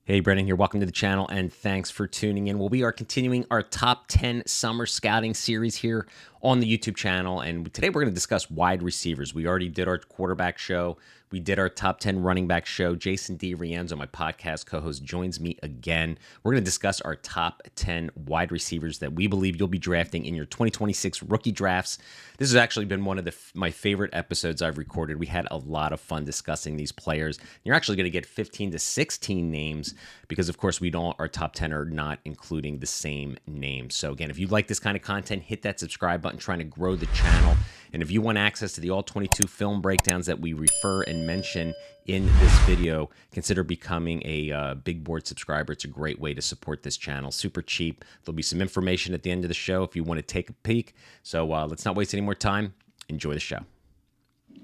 Hey, Brennan here. Welcome to the channel and thanks for tuning in. Well, we are continuing our top 10 summer scouting series here on the YouTube channel. And today we're going to discuss wide receivers. We already did our quarterback show. We did our top 10 running back show. Jason D. Rienzo, my podcast co-host, joins me again. We're going to discuss our top 10 wide receivers that we believe you'll be drafting in your 2026 rookie drafts. This has actually been one of my favorite episodes I've recorded. We had a lot of fun discussing these players. You're actually going to get 15 to 16 names because, of course, our top 10 are not including the same names. So again, if you like this kind of content, hit that subscribe button, trying to grow the channel. And if you want access to the ALL22 film breakdowns that we refer and mention in this video, consider becoming a big board subscriber. It's a great way to support this channel. Super cheap. There'll be some information at the end of the show if you want to take a peek. So let's not waste any more time. Enjoy the show.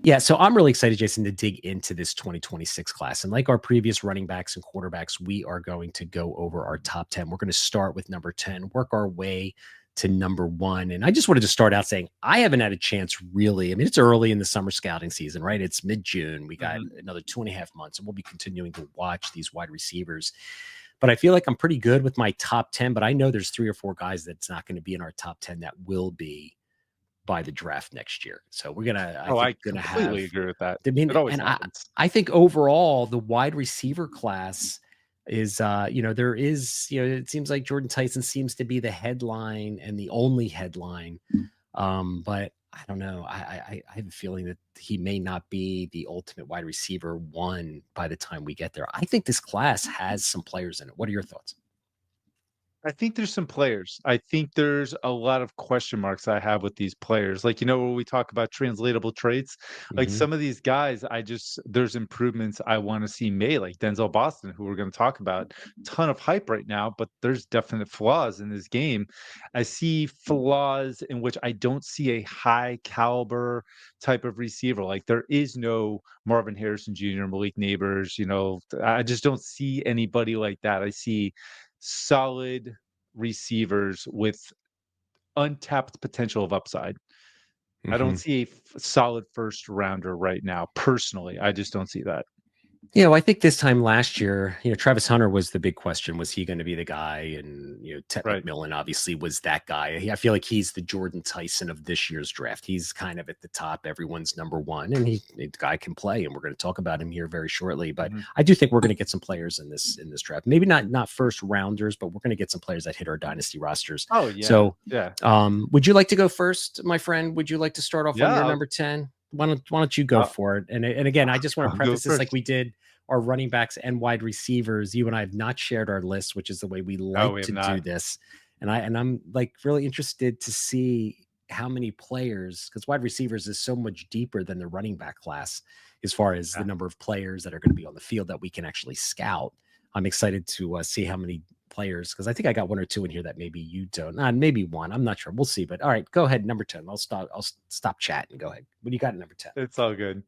Yeah, so I'm really excited, Jason, to dig into this 2026 class. And like our previous running backs and quarterbacks, we are going to go over our top 10. We're going to start with number 10, work our way to number 1. And I just wanted to start out saying I haven't had a chance really. I mean, it's early in the summer scouting season, right? It's mid-June. We got another 2.5 months, and we'll be continuing to watch these wide receivers. But I feel like I'm pretty good with my top 10, but I know there's 3 or 4 guys that's not going to be in our top 10 that will be by the draft next year. So we're gonna, I completely agree with that. I mean, It always and happens. I think overall the wide receiver class is, there is, it seems like Jordan Tyson seems to be the headline and the only headline. But I don't know. I have a feeling that he may not be the ultimate wide receiver 1 by the time we get there. I think this class has some players in it. What are your thoughts? I think there's some players. I think there's a lot of question marks I have with these players. Like, when we talk about translatable traits, like Hmm. some of these guys, there's improvements I want to see made, like Denzel Boston, who we're going to talk about. Ton of hype right now, but there's definite flaws in this game. I see flaws in which I don't see a high caliber type of receiver. Like, there is no Marvin Harrison Jr., Malik Neighbors, I just don't see anybody like that. I see solid receivers with untapped potential of upside. I don't Hmm. see a solid first rounder right now. Personally, I just don't see that. I think this time last year, Travis Hunter was the big question. Was he going to be the guy? And, Ted Right. McMillan obviously was that guy. I feel like he's the Jordan Tyson of this year's draft. He's kind of at the top, everyone's number 1, and the guy can play. And we're going to talk about him here very shortly. But Mhm. I do think we're going to get some players in this draft. Maybe not first rounders, but we're going to get some players that hit our dynasty rosters. Oh, yeah. So, Yeah. would you like to go first, my friend? Would you like to start off on Yeah. your number 10? Why don't you go I'll, for it? And again, I just want to I'll go preface this like first. we did our running backs and wide receivers. You and I have not shared our lists, which is the way we No, like we have to do not. this. And I'm like really interested to see how many players, because wide receivers is so much deeper than the running back class as far as the Yeah. number of players that are going to be on the field that we can actually scout. I'm excited to see how many players, because I think I got 1 or 2 in here that maybe you don't. Maybe 1. I'm not sure. We'll see. But all right, go ahead. Number 10. I'll stop chatting. Go ahead. What do you got at number 10? It's all good.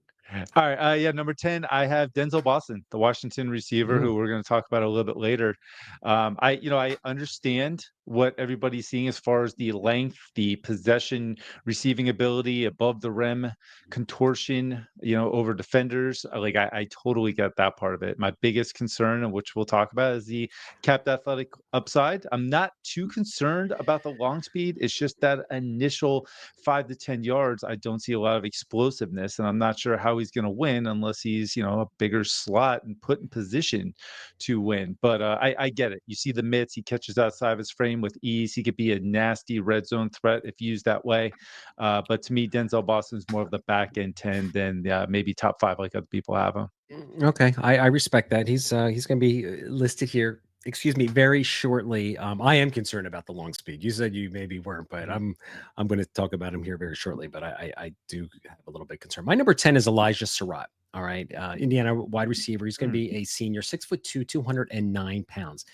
All right. Yeah. Number 10, I have Denzel Boston, the Washington receiver, who Mm, we're going to talk about a little bit later. I understand what everybody's seeing as far as the length, the possession, receiving ability, above the rim, contortion, over defenders. I totally get that part of it. My biggest concern, and which we'll talk about, is the capped athletic upside. I'm not too concerned about the long speed. It's just that initial 5 to 10 yards, I don't see a lot of explosiveness, and I'm not sure how he's going to win unless he's, a bigger slot and put in position to win. But I get it. You see the mitts, he catches outside of his frame with ease. He could be a nasty red zone threat if used that way. But to me, Denzel Boston's more of the back end 10 than maybe top 5 like other people have him. Okay, I respect that. He's going to be listed here. Excuse me, very shortly. I am concerned about the long speed. You said you maybe weren't, but Mhm. I'm going to talk about him here very shortly. But I do have a little bit concerned. My number 10 is Elijah Surratt. All right, Indiana wide receiver. He's going to Mm. be a senior, 6'2", 209 pounds.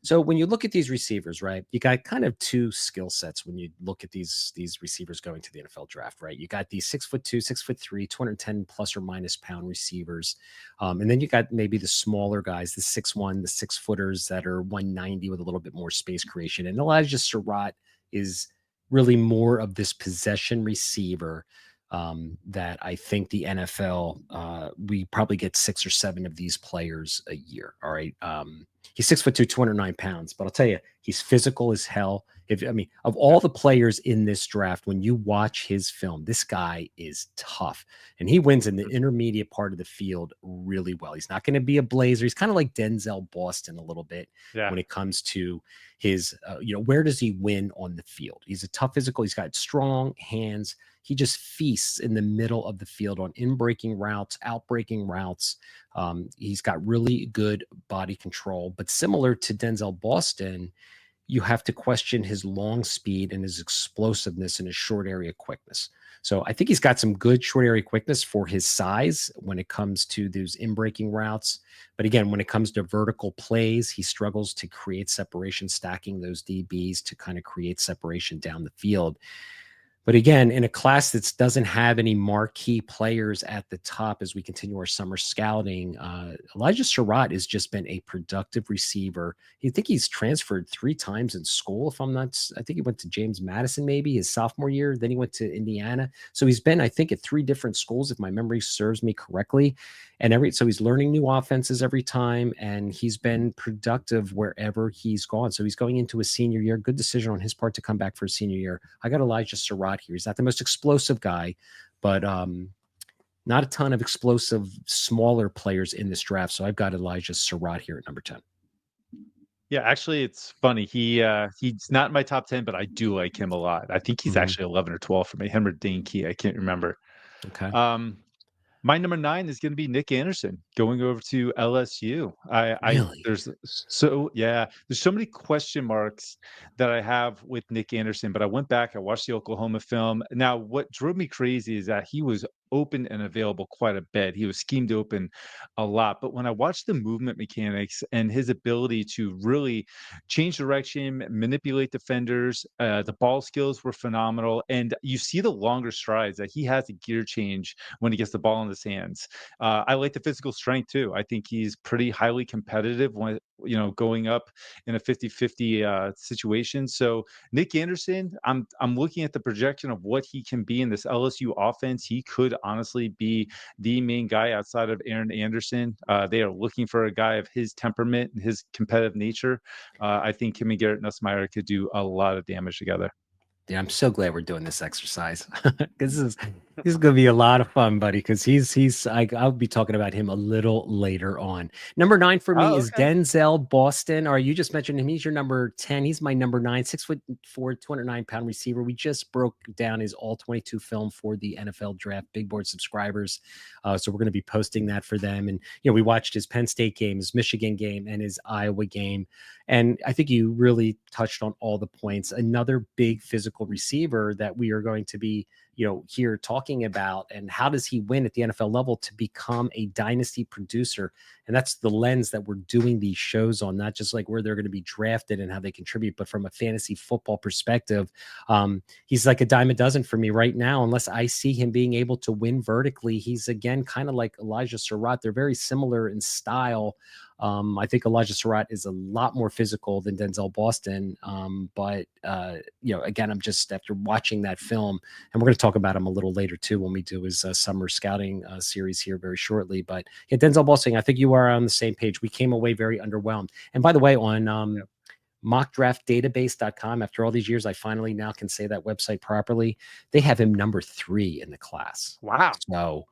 So when you look at these receivers, right, you got kind of 2 skill sets when you look at these receivers going to the NFL draft, right? You got these 6'2", 6'3", 210 plus or minus pound receivers, and then you got maybe the smaller guys, the 6'1", the 6-footers that are 190 with a little bit more space creation. And Elijah Surratt is really more of this possession receiver. that I think the NFL, we probably get 6 or 7 of these players a year. All right. He's 6'2", 209 pounds, but I'll tell you, he's physical as hell. If I mean, of Yeah. all the players in this draft, when you watch his film, this guy is tough, and he wins in the Mhm. intermediate part of the field really well. He's not going to be a blazer. He's kind of like Denzel Boston a little bit Yeah. when it comes to his, where does he win on the field? He's a tough physical. He's got strong hands. He just feasts in the middle of the field on in breaking routes, out breaking routes. He's got really good body control, but similar to Denzel Boston, you have to question his long speed and his explosiveness and his short area quickness. So I think he's got some good short area quickness for his size when it comes to those in breaking routes. But again, when it comes to vertical plays, he struggles to create separation, stacking those DBs to kind of create separation down the field. But again, in a class that doesn't have any marquee players at the top as we continue our summer scouting, Elijah Surratt has just been a productive receiver. You think he's transferred 3 times in school, if I'm not, I think he went to James Madison maybe his sophomore year. Then he went to Indiana. So he's been, I think, at 3 different schools, if my memory serves me correctly. So he's learning new offenses every time, and he's been productive wherever he's gone. So he's going into a senior year. Good decision on his part to come back for a senior year. I got Elijah Surratt here. He's not the most explosive guy, but not a ton of explosive smaller players in this draft. So I've got Elijah Surratt here at number 10. Yeah, actually, it's funny. He's not in my top 10, but I do like him a lot. I think he's Hmm. actually 11 or 12 for me. Him or Dane Key, I can't remember. Okay. Um, My number 9 is gonna be Nick Anderson going over to LSU. I Really? there's so yeah, there's so many question marks that I have with Nick Anderson, but I went back, I watched the Oklahoma film. Now, what drove me crazy is that he was open and available quite a bit. He was schemed open a lot, but when I watched the movement mechanics and his ability to really change direction, manipulate defenders, the ball skills were phenomenal, and you see the longer strides that he has a gear change when he gets the ball in his hands. I like the physical strength too. I think he's pretty highly competitive when going up in a 50-50 situation. So Nick Anderson, I'm looking at the projection of what he can be in this LSU offense. He could honestly be the main guy outside of Aaron Anderson. They are looking for a guy of his temperament and his competitive nature. I think him and Garrett Nussmeier could do a lot of damage together. Yeah, I'm so glad we're doing this exercise because this is going to be a lot of fun, buddy. Because I'll be talking about him a little later on. Number 9 for me Oh, is okay. Denzel Boston. Or you just mentioned him. He's your number 10. He's my number 9, 6'4", 209-pound receiver. We just broke down his all-22 film for the NFL Draft Big Board subscribers, so we're going to be posting that for them. And we watched his Penn State game, his Michigan game, and his Iowa game. And I think you really touched on all the points. Another big physical receiver that we are going to be, here talking about, and how does he win at the NFL level to become a dynasty producer? And that's the lens that we're doing these shows on, not just like where they're going to be drafted and how they contribute, but from a fantasy football perspective. He's like a dime a dozen for me right now, unless I see him being able to win vertically. He's again kind of like Elijah Surratt. They're very similar in style. I think Elijah Surratt is a lot more physical than Denzel Boston. But again, I'm just after watching that film, and we're going to talk about him a little later too when we do his summer scouting series here very shortly. But yeah, Denzel Boston, I think you are on the same page. We came away very underwhelmed. And by the way, on mockdraftdatabase.com, after all these years, I finally now can say that website properly. They have him number 3 in the class. Wow. So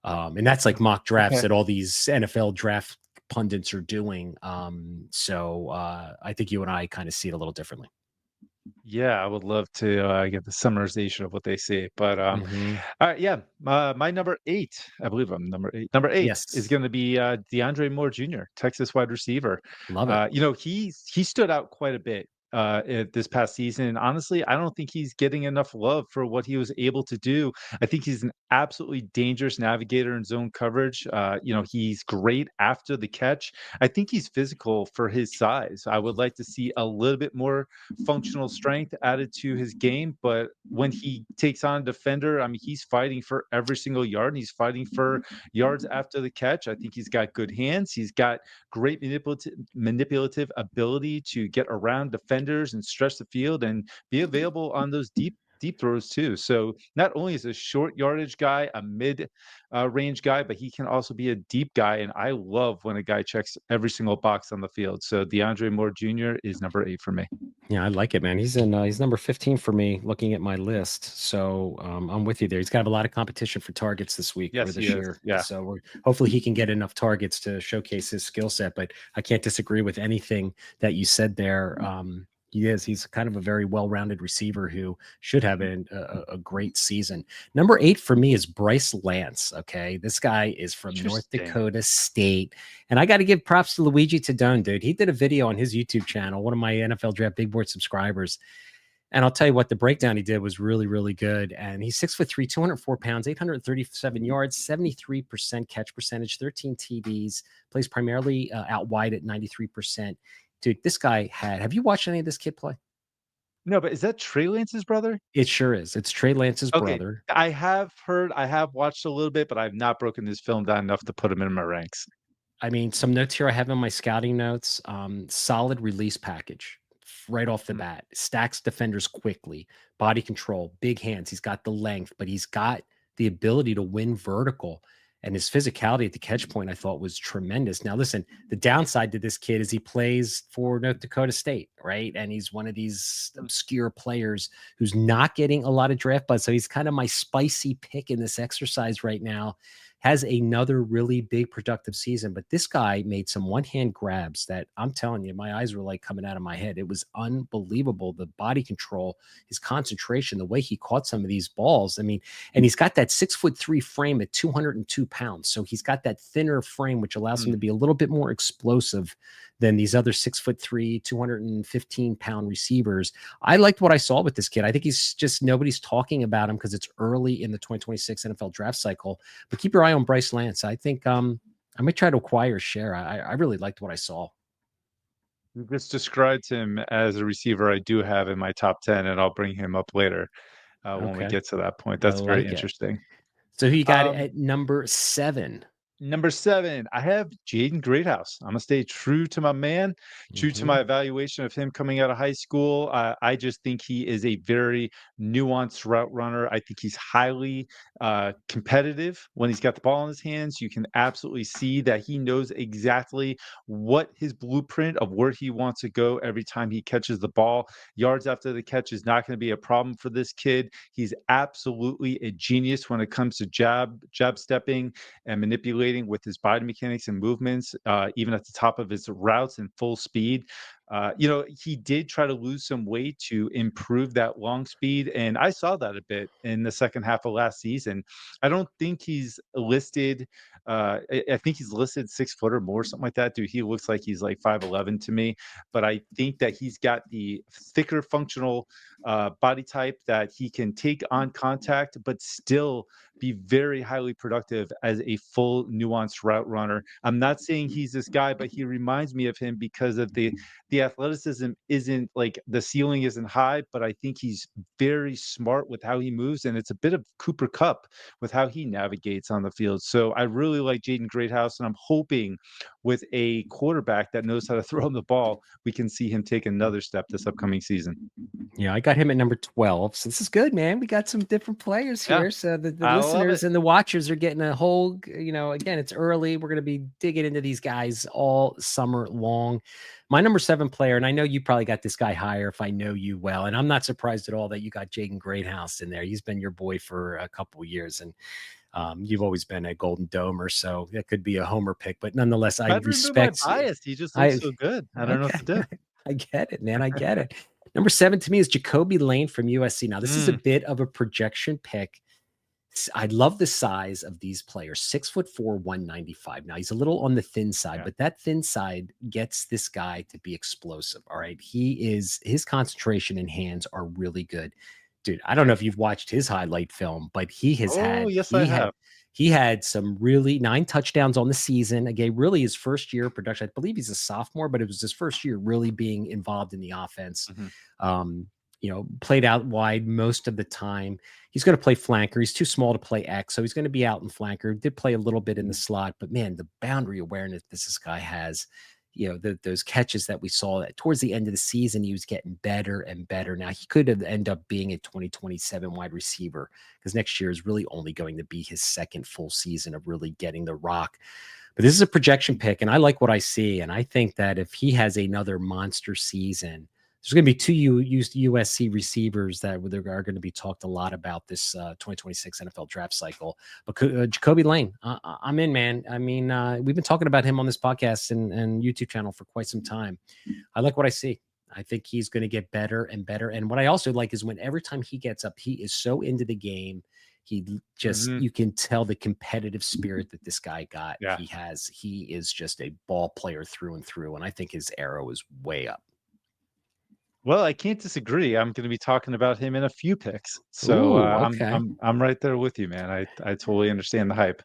and that's like mock drafts Okay. that all these NFL draft pundits are doing. So I think you and I kind of see it a little differently. Yeah, I would love to get the summarization of what they say. But Hmm. all right, yeah, my number 8, I believe I'm number 8. Number 8 is Yes, going to be DeAndre Moore Jr., Texas wide receiver. love it. He stood out quite a bit this past season. And honestly, I don't think he's getting enough love for what he was able to do. I think he's an absolutely dangerous navigator in zone coverage. He's great after the catch. I think he's physical for his size. I would like to see a little bit more functional strength added to his game. But when he takes on a defender, I mean, he's fighting for every single yard and he's fighting for yards after the catch. I think he's got good hands. He's got great manipulative ability to get around defenders and stretch the field and be available on those deep deep throws too. So not only is a short yardage guy, a mid range guy, but he can also be a deep guy. And I love when a guy checks every single box on the field. So DeAndre Moore Jr. is number 8 for me. Yeah, I like it, man. He's number 15 for me looking at my list. So I'm with you there. He's got a lot of competition for targets this week or Yes, he this is. year. Yeah. So hopefully he can get enough targets to showcase his skill set. But I can't disagree with anything that you said there. He's kind of a very well-rounded receiver who should have Mhm. a great season. Number 8 for me is Bryce Lance. Okay. This guy is from North Interesting. Dakota State. And I got to give props to Luigi Tadone, dude. He did a video on his YouTube channel, one of my NFL Draft Big Board subscribers. And I'll tell you what, the breakdown he did was really, really good. And he's 6'3", 204 pounds, 837 yards, 73% catch percentage, 13 TDs, plays primarily out wide at 93%. Dude, this guy have you watched any of this kid play? No, but is that Trey Lance's brother? It sure is. It's Trey Lance's Okay. brother. I have watched a little bit, but I've not broken this film down enough to put him in my ranks. I mean, some notes here I have in my scouting notes. Solid release package right off the Mhm. bat. Stacks defenders quickly. Body control, big hands. He's got the length, but he's got the ability to win vertical. And his physicality at the catch point, I thought, was tremendous. Now, listen, the downside to this kid is he plays for North Dakota State, right? And he's one of these obscure players who's not getting a lot of draft buzz. So he's kind of my spicy pick in this exercise right now, has another really big productive season. But this guy made some one-hand grabs that I'm telling you, my eyes were like coming out of my head. It was unbelievable. The body control, his concentration, the way he caught some of these balls. I mean, and he's got that 6'3" frame at 202 pounds. So he's got that thinner frame, which allows him to Mm. be a little bit more explosive than these other 6'3", 215-pound receivers. I liked what I saw with this kid. I think he's just nobody's talking about him because it's early in the 2026 NFL draft cycle. But keep your eye on Bryce Lance. I think I might try to acquire a share. I really liked what I saw. You just described him as a receiver I do have in my top 10, and I'll bring him up later when we Okay. get to that point. I That's very like it. interesting. So who you got Um, at number 7? Number 7, I have Jaden Greathouse. Imma stay true to my man, true to Mhm. my evaluation of him coming out of high school. I just think he is a very nuanced route runner. I think he's highly, competitive when he's got the ball in his hands. You can absolutely see that he knows exactly what his blueprint of where he wants to go every time he catches the ball. Yards after the catch is not gonna be a problem for this kid. He's absolutely a genius when it comes to jab stepping and manipulating with his body mechanics and movements, even at the top of his routes in full speed. He did try to lose some weight to improve that long speed, and I saw that a bit in the second half of last season. I don't think he's listed. I think he's listed 6 foot or more, something like that. Dude, he looks like he's like 5'11" to me, but I think that he's got the thicker functional body type that he can take on contact, but still be very highly productive as a full nuanced route runner. I'm not saying he's this guy, but he reminds me of him because of the athleticism isn't like the ceiling isn't high, but I think he's very smart with how he moves, and it's a bit of Cooper Cup with how he navigates on the field. So I really like Jaden Greathouse, and I'm hoping with a quarterback that knows how to throw him the ball, we can see him take another step this upcoming season. Yeah, I got him at number 12. So this is good, man. We got some different players Yeah, here. So the I love listeners it. and the watchers are getting a whole, again, it's early. We're going to be digging into these guys all summer long. My number 7 player, and I know you probably got this guy higher if I know you well, and I'm not surprised at all that you got Jaden Greathouse in there. He's been your boy for a couple years, and you've always been a Golden Domer, so that could be a homer pick, but nonetheless, I Tried to remove my respect. bias. He just looks I so good. I don't know what Okay. to do. I get it, man. I get it. Number 7 to me is Jacoby Lane from USC. Now, this is a Mm, bit of a projection pick. I love the size of these players. 6'4", 195. Now, he's a little on the thin side, yeah. but that thin side gets this guy to be explosive. All right. His concentration and hands are really good. Dude, I don't know if you've watched his highlight film, but Oh, yes, I have. he had some really 9 touchdowns on the season. Again, really his first year of production. I believe he's a sophomore, but it was his first year really being involved in the offense. Mhm. Played out wide most of the time. He's going to play flanker. He's too small to play X, so he's going to be out in flanker. Did play a little bit in the slot, but man, the boundary awareness this guy has. those catches that we saw towards the end of the season, he was getting better and better. Now he could have end up being a 2027 wide receiver because next year is really only going to be his second full season of really getting the rock. But this is a projection pick, and I like what I see. And I think that if he has another monster season, there's going to be two USC receivers that are going to be talked a lot about this 2026 NFL draft cycle. But Jacoby Lane, I'm in, man. I mean, we've been talking about him on this podcast and YouTube channel for quite some time. I like what I see. I think he's going to get better and better. And what I also like is when every time he gets up, he is so into the game. He just, Mhm. you can tell the competitive spirit that this guy got. Yeah. He is just a ball player through and through. And I think his arrow is way up. Well, I can't disagree. I'm gonna be talking about him in a few picks. So, Ooh, I'm okay. I'm I'm right there with you, man. I totally understand the hype.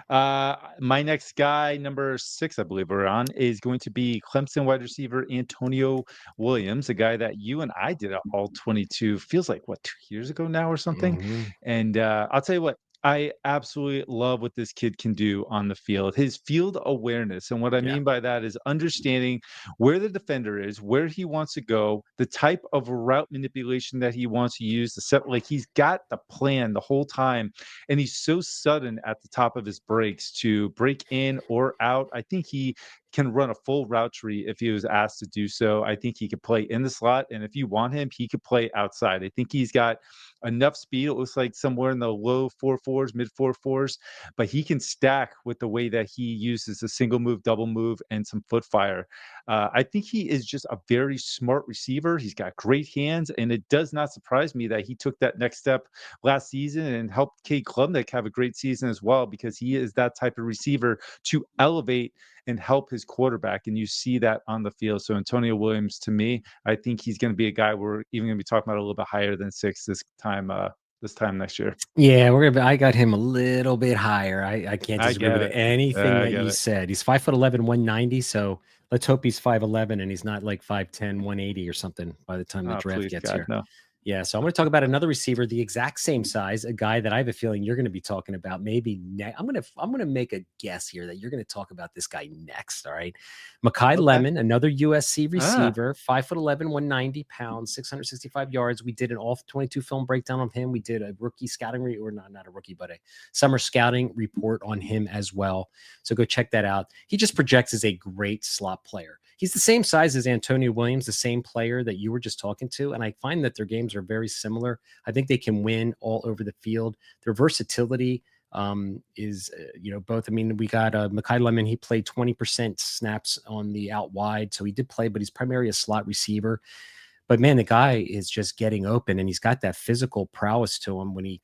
My next guy, number 6, I believe we're on, is going to be Clemson wide receiver Antonio Williams, a guy that you and I did a all 22, feels like, what, 2 years ago now or something? Mhm. And, I'll tell you what, I absolutely love what this kid can do on the field. His field awareness, and what I Yeah. mean by that is understanding where the defender is, where he wants to go, the type of route manipulation that he wants to use to set, like he's got the plan the whole time. And he's so sudden at the top of his breaks to break in or out. I think he can run a full route tree if he was asked to do so. I think he could play in the slot. And if you want him, he could play outside. I think he's got enough speed. It looks like somewhere in the low 4.4s, mid 4.4s, but he can stack with the way that he uses a single move, double move, and some foot fire. I think he is just a very smart receiver. He's got great hands, and it does not surprise me that he took that next step last season and helped Cade Klubnik have a great season as well, because he is that type of receiver to elevate and help his quarterback. And you see that on the field. So Antonio Williams, to me, I think he's going to be a guy we're even going to be talking about a little bit higher than 6 this time next year. Yeah, I got him a little bit higher. I can't I disagree get with it. anything I that get you it. said. He's 5'11", 190. So let's hope he's 5'11" and he's not like 5'10", 180 or something by the time the Oh, draft please, gets God, here. no. Yeah, so I'm going to talk about another receiver, the exact same size, a guy that I have a feeling you're going to be talking about. Maybe I'm going to make a guess here that you're going to talk about this guy next. All right, Makai Okay. Lemon, another USC Ah, receiver, 5'11", 190 pounds, 665 yards. We did an all 22 film breakdown on him. We did a rookie scouting or not a rookie, but a summer scouting report on him as well. So go check that out. He just projects as a great slot player. He's the same size as Antonio Williams, the same player that you were just talking to. And I find that their games are very similar. I think they can win all over the field. Their versatility is, both. I mean, we got Makai Lemon. He played 20% snaps on the out wide. So he did play, but he's primarily a slot receiver. But man, the guy is just getting open, and he's got that physical prowess to him when he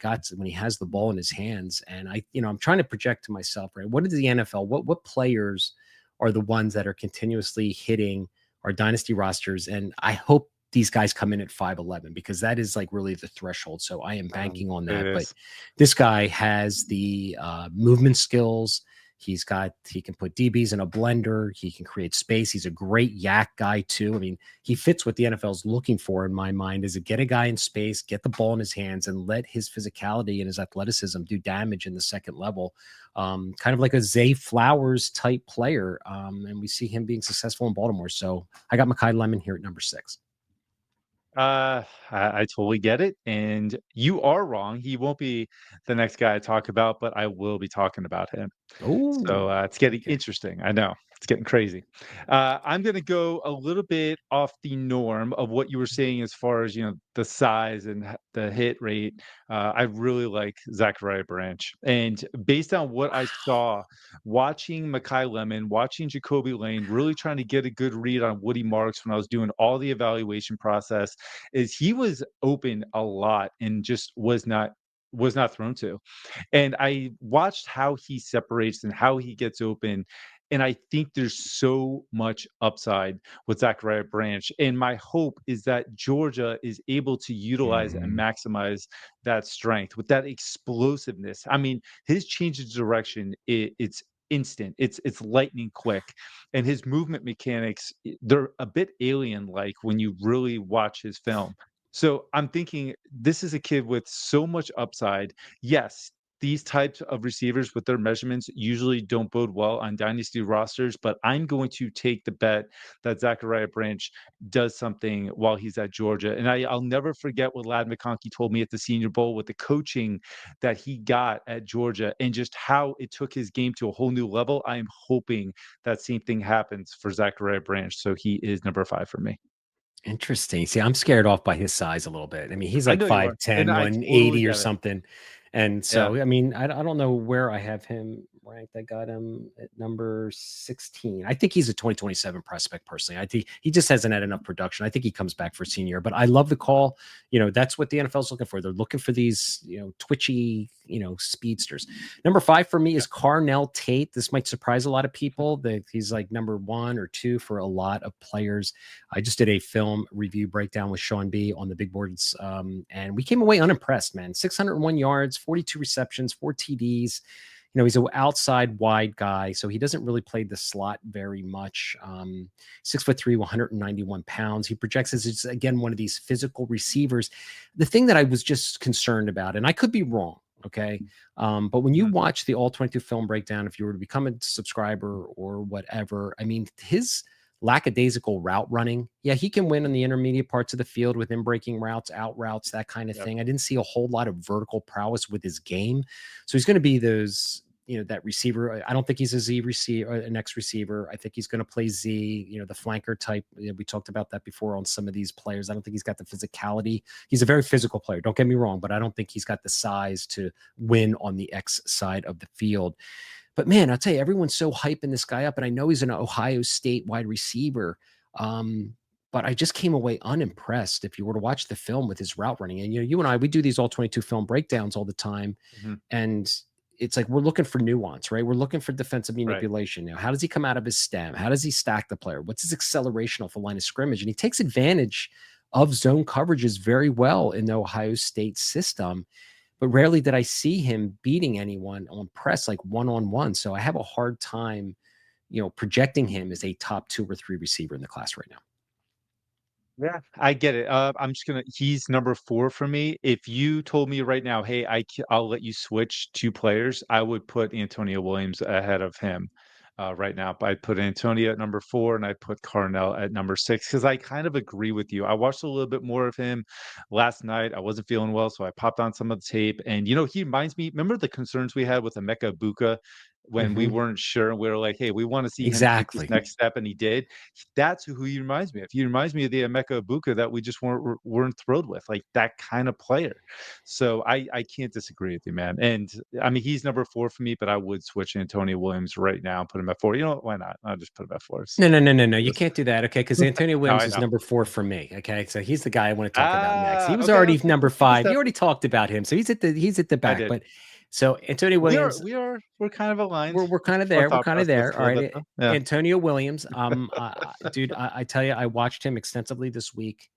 has the ball in his hands. And I'm trying to project to myself, right? What is the NFL? What players are the ones that are continuously hitting our dynasty rosters? And I hope these guys come in at 5'11 because that is like really the threshold. So I am banking on it that. But is. this guy has the movement skills. He can put DBs in a blender. He can create space. He's a great yak guy too. I mean, he fits what the NFL is looking for in my mind is to get a guy in space, get the ball in his hands, and let his physicality and his athleticism do damage in the second level. Kind of like a Zay Flowers type player. And we see him being successful in Baltimore. So I got Makai Lemon here at number 6. I totally get it, and you are wrong. He won't be the next guy I talk about, but I will be talking about him. So, Oh, it's getting okay. interesting. I know. It's getting crazy. I'm gonna go a little bit off the norm of what you were saying as far as, the size and the hit rate. I really like Zachariah Branch. And based on what I saw watching Makai Lemon, watching Jacoby Lane, really trying to get a good read on Woody Marks when I was doing all the evaluation process, is he was open a lot and just was not thrown to. And I watched how he separates and how he gets open. And I think there's so much upside with Zachariah Branch. And my hope is that Georgia is able to utilize and Mhm. maximize that strength with that explosiveness. I mean, his change of direction, it's instant. It's lightning quick. And his movement mechanics, they're a bit alien like when you really watch his film. So I'm thinking this is a kid with so much upside. Yes, these types of receivers with their measurements usually don't bode well on dynasty rosters, but I'm going to take the bet that Zachariah Branch does something while he's at Georgia. And I'll never forget what Lad McConkey told me at the Senior Bowl with the coaching that he got at Georgia and just how it took his game to a whole new level. I am hoping that same thing happens for Zachariah Branch. So he is number 5 for me. Interesting. See, I'm scared off by his size a little bit. I mean, he's I like know you are. And 5'10", I totally 180 or get it. something. And Yeah. so, I mean, I don't know where I have him ranked. I got him at number 16. I think he's a 2027 prospect personally. I think he just hasn't had enough production. I think he comes back for senior, but I love the call. That's what the NFL is looking for. They're looking for these, twitchy, speedsters. Number 5 for me Yeah. is Carnell Tate. This might surprise a lot of people that he's like number 1 or 2 for a lot of players. I just did a film review breakdown with Sean B on the big boards, and we came away unimpressed, man. 601 yards, 42 receptions, 4 TDs. He's an outside wide guy, so he doesn't really play the slot very much. 6'3", 191 pounds. He projects as, again, one of these physical receivers. The thing that I was just concerned about, and I could be wrong, okay, but when you Mhm. watch the All-22 film breakdown, if you were to become a subscriber or whatever, I mean, his lackadaisical route running. Yeah, he can win in the intermediate parts of the field with him breaking routes, out routes, that kind of Yep. thing. I didn't see a whole lot of vertical prowess with his game. So he's going to be those, that receiver. I don't think he's a Z receiver, an X receiver. I think he's going to play Z, the flanker type. We talked about that before on some of these players. I don't think he's got the physicality. He's a very physical player. Don't get me wrong, but I don't think he's got the size to win on the X side of the field. But man, I'll tell you, everyone's so hyping this guy up, and I know he's an Ohio State wide receiver. But I just came away unimpressed if you were to watch the film with his route running. And you and I, we do these All-22 film breakdowns all the time, Mhm. and it's like we're looking for nuance, right? We're looking for defensive Right. manipulation. How does he come out of his stem? How does he stack the player? What's his acceleration off the line of scrimmage? And he takes advantage of zone coverages very well in the Ohio State system, but rarely did I see him beating anyone on press like one-on-one. So I have a hard time, projecting him as a top 2 or 3 receiver in the class right now. Yeah, I get it. He's number 4 for me. If you told me right now, "Hey, I'll let you switch 2 players," I would put Antonio Williams ahead of him, right now. But I'd put Antonio at number 4, and I'd put Carnell at number 6 because I kind of agree with you. I watched a little bit more of him last night. I wasn't feeling well, so I popped on some of the tape, and, he reminds me remember the concerns we had with Emeka Egbuka when we Mhm. weren't sure, and we were like, "Hey, we wanna see him take this Exactly. next step," and he did. That's who he reminds me of. He reminds me of the Emeka Egbuka that we just weren't thrilled with, like that kind of player. So I can't disagree with you, man. And I mean, he's number 4 for me, but I would switch Antonio Williams right now and put him at 4. You know what? Why not? I'll just put him at 4. No, no, no, no, no. You can't do that, okay? Because Antonio No, Williams I is know. number 4 for me, okay? So he's the guy I want to talk about next. He Ah, was okay, already okay. number Let's take a 5. You step. already talked about him, so he's at the I back. did. But so Antonio Williams, We're kind of aligned. we're kind of Our there. We're thought kind of process there. a All little right. bit though. Yeah. Antonio Williams. Dude, I tell you, I watched him extensively this week.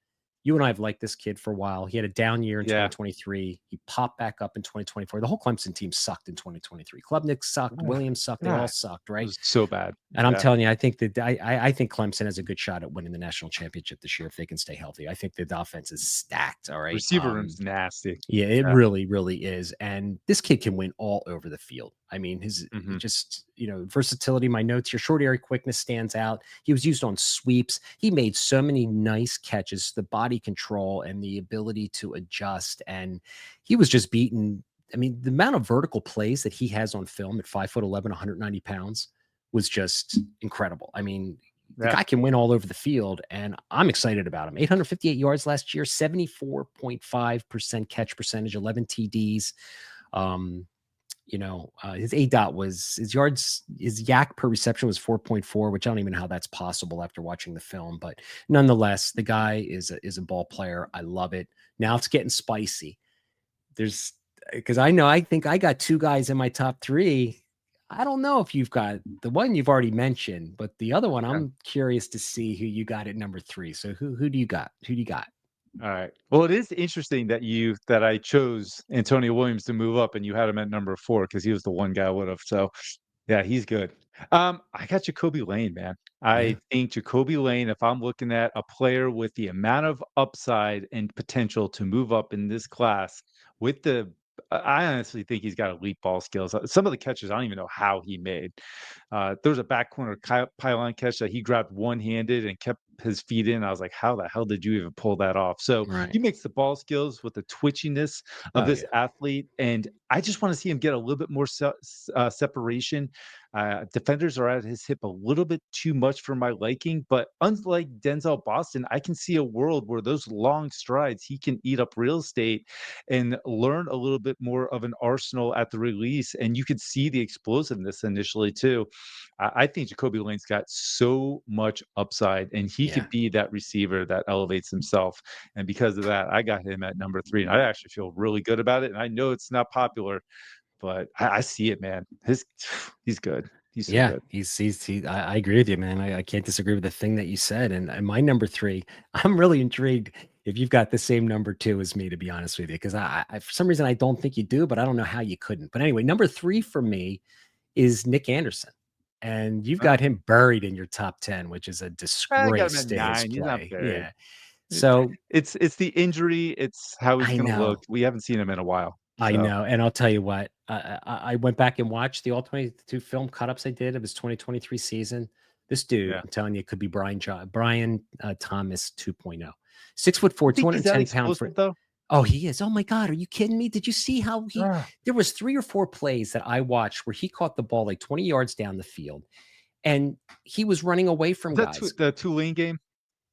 You and I have liked this kid for a while. He had a down year in Yeah. 2023. He popped back up in 2024. The whole Clemson team sucked in 2023. Klubnik sucked. Oh, Williams sucked. They all God, sucked, it right? was so bad. And I'm Yeah. telling you, I think that I think Clemson has a good shot at winning the national championship this year if they can stay healthy. I think the offense is stacked. All right. Receiver room's nasty. Yeah, it Yeah. really, really is. And this kid can win all over the field. I mean, his Mhm. just, versatility. My notes, your short area quickness stands out. He was used on sweeps. He made so many nice catches, the body control and the ability to adjust. And he was just beaten. I mean, the amount of vertical plays that he has on film at 5'11", 190 pounds was just incredible. I mean, the Yeah. guy can win all over the field, and I'm excited about him. 858 yards last year, 74.5% catch percentage, 11 TDs. Um, his A dot was his yards, his yak per reception was 4.4, which I don't even know how that's possible after watching the film. But nonetheless, the guy is a ball player. I love it. Now it's getting spicy. There's because I think I got 2 guys in my top 3. I don't know if you've got the one you've already mentioned, but the other one, I'm curious to see who you got at number 3. So who do you got? Who do you got? All right. Well, it is interesting that I chose Antonio Williams to move up and you had him at number 4 because he was the one guy I would have. So yeah, he's good. I got Jacoby Lane, man. Yeah. I think Jacoby Lane, if I'm looking at a player with the amount of upside and potential to move up in this class with the I honestly think he's got elite ball skills. Some of the catches, I don't even know how he made. There was a back corner pylon catch that he grabbed one-handed and kept his feet in. I was like, "How the hell did you even pull that off?" So Right. he makes the ball skills with the twitchiness of Oh this yeah. athlete, and I just want to see him get a little bit more separation. Defenders are at his hip a little bit too much for my liking, but unlike Denzel Boston, I can see a world where those long strides he can eat up real estate and learn a little bit more of an arsenal at the release. And you could see the explosiveness initially too. I think Jacoby Lane's got so much upside, and he Yeah. could be that receiver that elevates himself. And because of that, I got him at number 3, and I actually feel really good about it. And I know it's not popular, but I see it, man. His he's good. He's so Yeah, good. I agree with you, man. I can't disagree with the thing that you said. And my number three, I'm really intrigued if you've got the same number two as me, to be honest with you, because for some reason I don't think you do, but I don't know how you couldn't. But anyway, number three for me is Nick Anderson, and you've got Oh, him buried in your top 10, which is a I got him disgrace at to his 9. He's not play. buried. Yeah. It So it's the injury, it's how he's I gonna look. know. We haven't seen him in a while, I so know, and I'll tell you what, I went back and watched the all-22 film cut-ups they did of his 2023 season. This dude, yeah. I'm telling you, could be Brian, Thomas 2.0. 6'4", You think he's that 210-pound for explosive though? oh, he is. Oh my god, are you kidding me? Did you see how he Ah, there was 3 or 4 plays that I watched where he caught the ball like 20 yards down the field, and he was running away is from that guys. the Tulane game?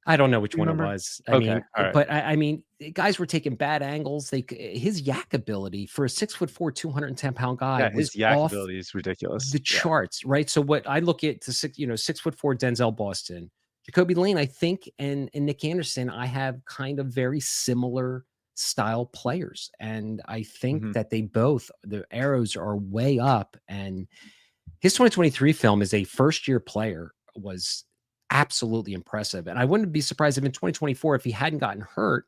I don't know which Do you one it remember? was. Okay, alright. But I mean, guys were taking bad angles. His yak ability for a 6'4", 210-pound guy Yeah, was his yak off ability is ridiculous. the Yeah. charts, right? So what I look at 6'4" Denzel Boston, Jacoby Lane, I think, and Nick Anderson, I have kind of very similar style players. And I think Mhm. that the arrows are way up. And his 2023 film as a first year player was absolutely impressive. And I wouldn't be surprised if in 2024, if he hadn't gotten hurt,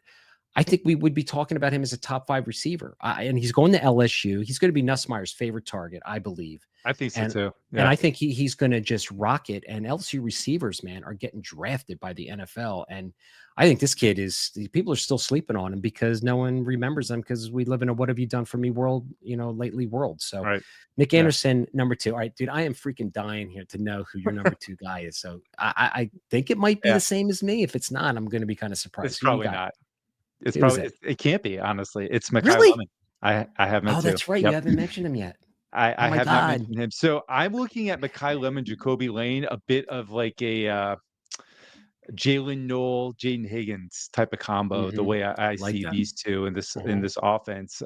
I think we would be talking about him as a top 5 receiver. And he's going to LSU. He's going to be Nussmeier's favorite target, I believe. I think so And too. and Yeah. I think he's going to just rock it. And LSU receivers, man, are getting drafted by the NFL. And I think this kid is people are still sleeping on him because no one remembers him because we live in a what have you done for me world, lately world. So Right. Nick Yeah. Anderson, number 2. All right, dude, I am freaking dying here to know who your number 2 guy is. So I think it might be the Yeah. same as me. If it's not, I'm going to be kind of It's surprised. Who you probably got? not. It's Who is probably it? it can't be, honestly. It's Mekhi Really? Lemon. I have him at Oh, 2. that's right. You Yep. haven't mentioned him yet. Oh I my have not god. mentioned him. So, I'm looking at Mekhi Lemon, Jacoby Lane, a bit of like a, Jalen Noel, Jaden Higgins type of combo, the Mhm. way I Like see that. these 2 in Mhm. this offense.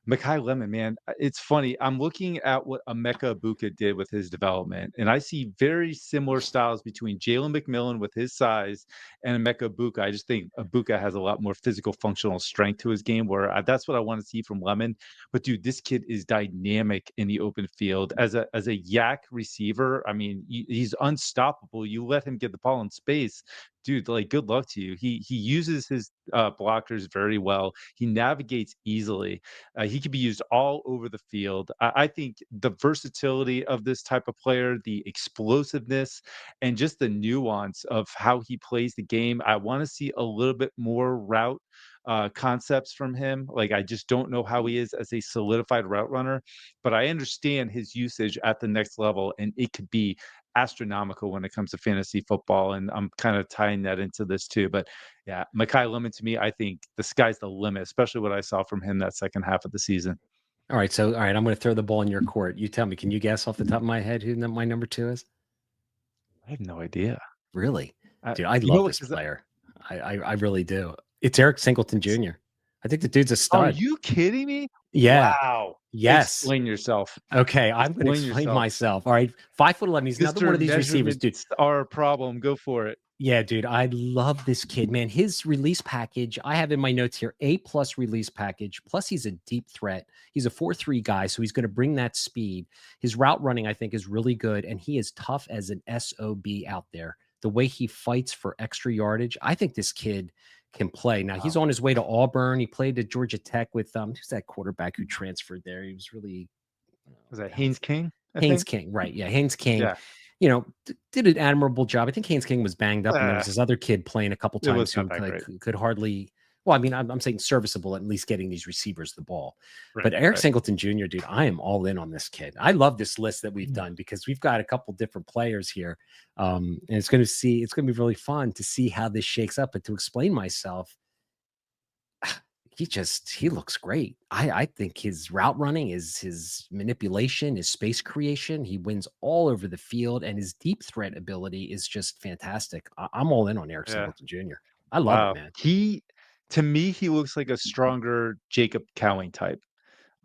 Mekhi Lemon, man, it's funny. I'm looking at what Emeka Egbuka did with his development, and I see very similar styles between Jalen McMillan with his size and Emeka Egbuka. I just think Egbuka has a lot more physical functional strength to his game where that's what I want to see from Lemon. But dude, this kid is dynamic in the open field as a yak receiver. I mean, he's unstoppable. You let him get the ball in space, dude. Like, good luck to you. He uses his blockers very well. He navigates easily. He can be used all over the field. I think the versatility of this type of player, the explosiveness, and just the nuance of how he plays the game. I want to see a little bit more route concepts from him. Like, I just don't know how he is as a solidified route runner, but I understand his usage at the next level, and it could be astronomical when it comes to fantasy football. And I'm kind of tying that into this too. But yeah, Mekhi Lemon to me, I think the sky's the limit, especially what I saw from him that second half of the season. All right, I'm gonna throw the ball in your court. You tell me, can you guess off the top of my head who my number 2 is? I have no idea. Really? Dude, I You know love what? this player. I really do. It's Eric Singleton Jr. I think the dude's a Are stud. you kidding me? Yeah. Wow. Yes. Explain yourself. Okay, I'm gonna Explain explain yourself. myself. All right, 5'11". He's another one Mr. of these receivers, dude. Measurements are a problem. Go for it. Yeah, dude, I love this kid, man. His release package, I have in my notes here, A plus release package. Plus, he's a deep threat. He's a 4-3 guy, so he's going to bring that speed. His route running, I think, is really good, and he is tough as an SOB out there. The way he fights for extra yardage, I think this kid can play. Now he's Wow. on his way to Auburn. He played at Georgia Tech with who's that quarterback who transferred there? He was really Was what that the hell Haynes King, I Haynes think? King, right? Yeah, Haynes King. Yeah. Did an admirable job. I think Haynes King was banged up, and there Uh, was this other kid playing a couple it times was not who that great. could hardly Well, I mean, I'm saying serviceable, at least getting these receivers the ball. Right, But Eric right. Singleton Jr., dude, I am all in on this kid. I love this list that we've Mm. done because we've got a couple different players here. And it's going to be really fun to see how this shakes up. But to explain myself, he looks great. I think his route running, his manipulation, his space creation, he wins all over the field, and his deep threat ability is just fantastic. I'm all in on Eric Yeah. Singleton Jr. I love it, Wow. man. To me, he looks like a stronger Jacob Cowing type.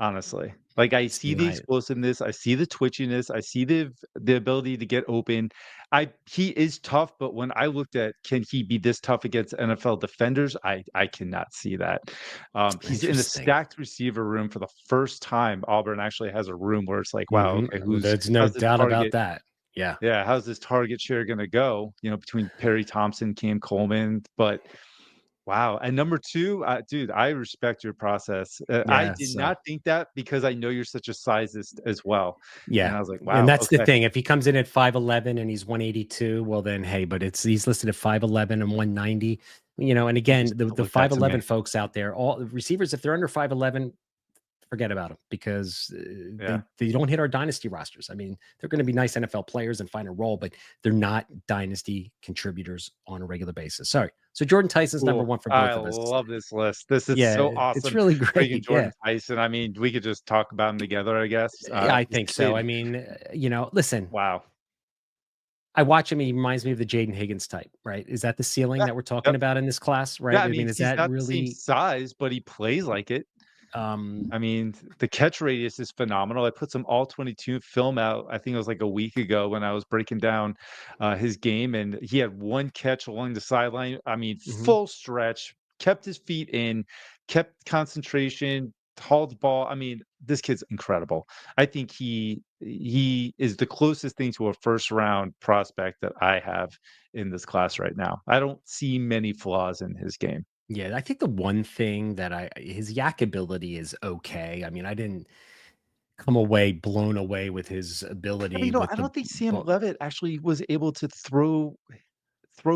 Honestly. Like, I See, see the explosiveness, I see the twitchiness, I see the ability to get open. He is tough, but when I looked at can he be this tough against NFL defenders, I cannot see that. He's in a interesting. stacked receiver room for the first time. Auburn actually has a room where it's like, wow, okay, There's no how's this doubt about target that. Yeah. yeah, how's this target share gonna go, between Perry Thompson, Cam Coleman, but wow, and number 2, dude, I respect your process. I Yeah. did So not think that because I know you're such a sizist as well, and yeah. I was like, And "Wow, that's the okay." thing. If he comes in at 5'11" and he's 182, well then hey, but he's listed at 5'11 and 190. And He again, just the doesn't the look that to 5'11 me. folks out there, all the receivers, if they're under 5'11, forget about them because Yeah. they don't hit our dynasty rosters. I mean, they're going to be nice NFL players and find a role, but they're not dynasty contributors on a regular basis. Sorry. So Jordan Tyson's number Cool. one for I both of us. love this list. This is Yeah, so it's awesome. really Freaking great. Yeah. Jordan Tyson. I mean, we could just talk about him together, I guess. Yeah, I This think so. I kid, mean, listen, wow. I watch him. He reminds me of the Jaden Higgins type, right? Is that the ceiling Yeah, that we're talking yep. about in this class, Yeah, right? I I mean, mean, is he's that not the same really, size, but he plays like it. um, I mean, the catch radius is phenomenal. I put some all-22 film out, I think it was like a week ago when I was breaking down, his game, and he had 1 catch along the sideline. I mean, mhm. full stretch, kept his feet in, kept concentration, hauled the ball. I mean, this kid's incredible. I think he is the closest thing to a first round prospect that I have in this class right now. I don't see many flaws in his game. Yeah, I think the one thing that his yak ability is okay. I mean, I didn't come away blown away with his Yeah, but, ability I with the don't think Sam but Levitt actually was able to throw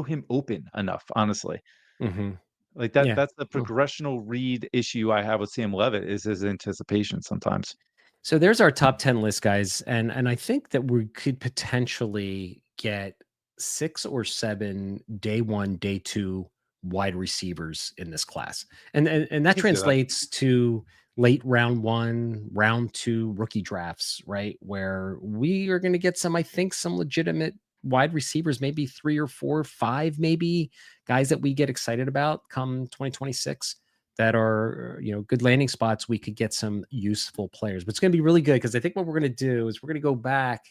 him open enough, honestly. mhm. Like, Yeah. that's the progressional read issue I have with Sam Levitt is his anticipation sometimes. So there's our top 10 list, guys. And I think that we could potentially get 6 or 7 day one, day two wide receivers in this class. And I that can see that. translates to late round one, round two rookie drafts, right? Where we are going to get some, I think, some legitimate wide receivers, maybe 3 or 4, 5, maybe guys that we get excited about come 2026 that are, good landing spots. We could get some useful players, but it's going to be really good because I think what we're going to do is we're going to go back.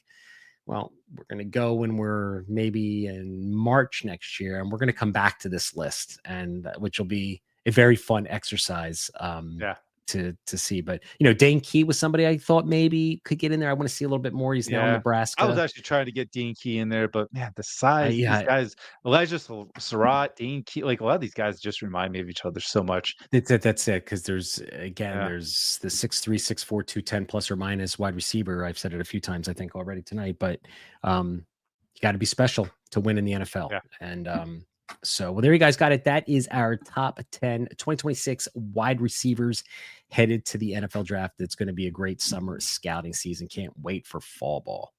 Well, we're going to go when we're maybe in March next year, and we're going to come back to this list, and which will be a very fun exercise Yeah. to see. But Dane Key was somebody I thought maybe could get in there. I want to see a little bit more. He's now in Yeah. I was Nebraska. actually trying to get Dean Key in there, but man, the size, these Yeah, guys, Elijah Surratt, Dean Key, like a lot of these guys just remind me of each other so much. that's it. Because Yeah. there's the 6'3", 6'4", 210 plus or minus wide receiver. I've said it a few times, I think already tonight, but you got to be special to win in the NFL. Yeah. And so, well, there you guys got it. That is our top 10 2026 wide receivers headed to the NFL draft. It's going to be a great summer scouting season. Can't wait for fall ball.